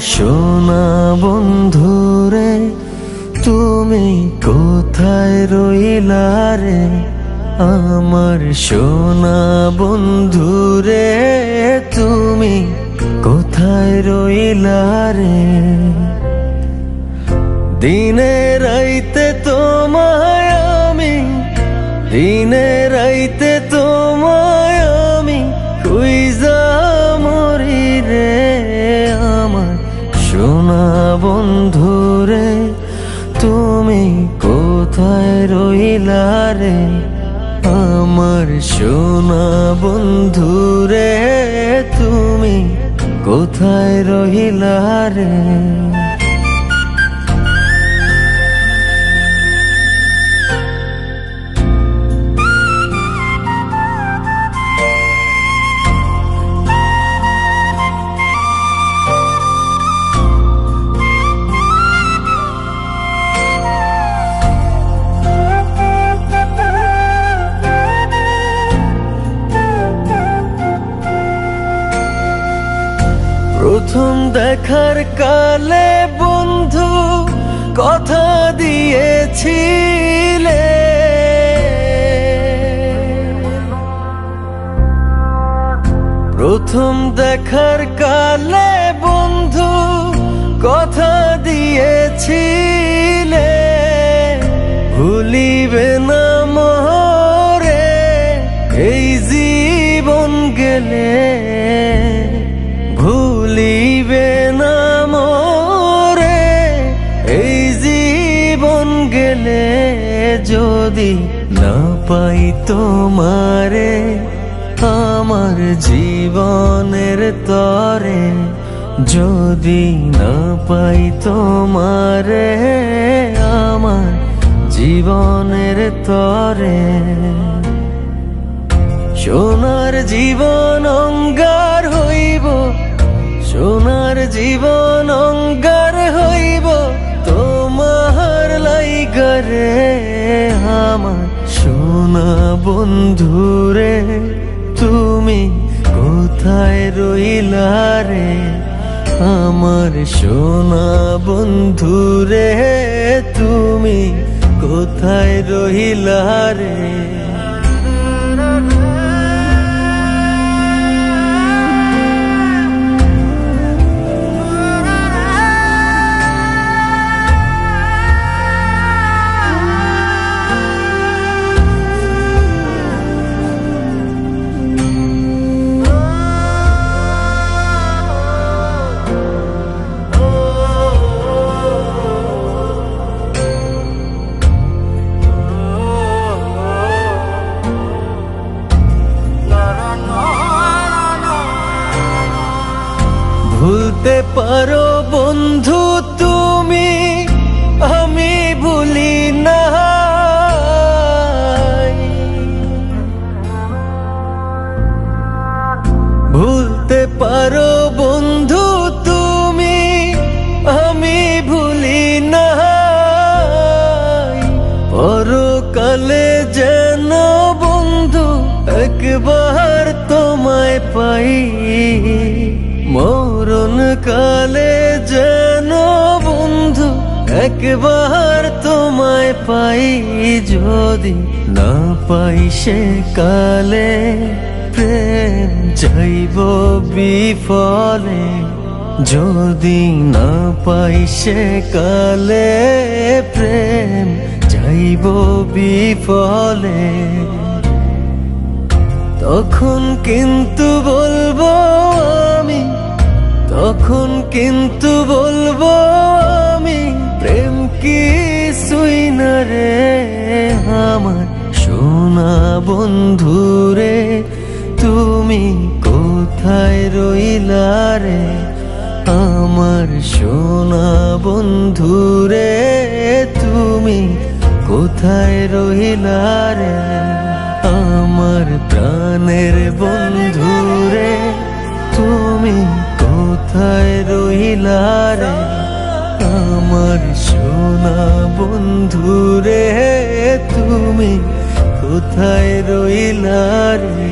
সোনা বন্ধুরে তুমি কোথায় রইলা রে? আমার সোনা বন্ধুরে তুমি কোথায় রইলা রে? দিনে রাইতে তোমায় আমি, দিনে রাইতে তোমায় আমি খুঁজা মরি রে। আমার সোনা বন্ধুরে তুমি কোথায় রইলা রে? আমার সোনা বন্ধুরে তুমি কোথায় রইলা রে? প্রথম দেখার কালে বন্ধু কথা দিয়েছিলে, প্রথম দেখার কালে বন্ধু কথা দিয়েছিলে, ভুলিবে না মোরে এই জীবন গেলে, ভুলিবে না মোরে এই জীবন গেলে। যদি না পাই তোমারে আমার জীবনের তরে, যদি না পাই তোমারে আমার জীবনের তরে, সোনার জীবন অঙ্গার হইব, সোনার জীবন অঙ্গার হইব তোমার লাইগা রে। আমার সোনা বন্ধুরে তুমি কোথায় রইলা রে? আমার সোনা বন্ধুরে তুমি কোথায় রইলা রে? ভুলতে পারো বন্ধু তুমি, আমি ভুলি না। ভুলতে পারো বন্ধু তুমি, আমি ভুলি না। পরকালে যেন বন্ধু একবার তোমায় পাই, মরণ কালে যেন বন্ধু একবার তোমায় পাই। যদি না পাই সে কালে প্রেম যাইব বিফলে, যদি না পাই সে কালে প্রেম যাইব বিফলে। তখন কিন্তু বলবো আমি, তখন কিন্তু বলবো আমি প্রেম কিছুই না রে। আমার সোনা বন্ধুরে তুমি কোথায় রইলা রে? আমার সোনা বন্ধুরে তুমি কোথায় রইলা রে? আমার প্রাণের বন্ধুরে তুমি কোথায় রইলা রে? আমার সোনা বন্ধুরে তুমি কোথায় রইলা রে?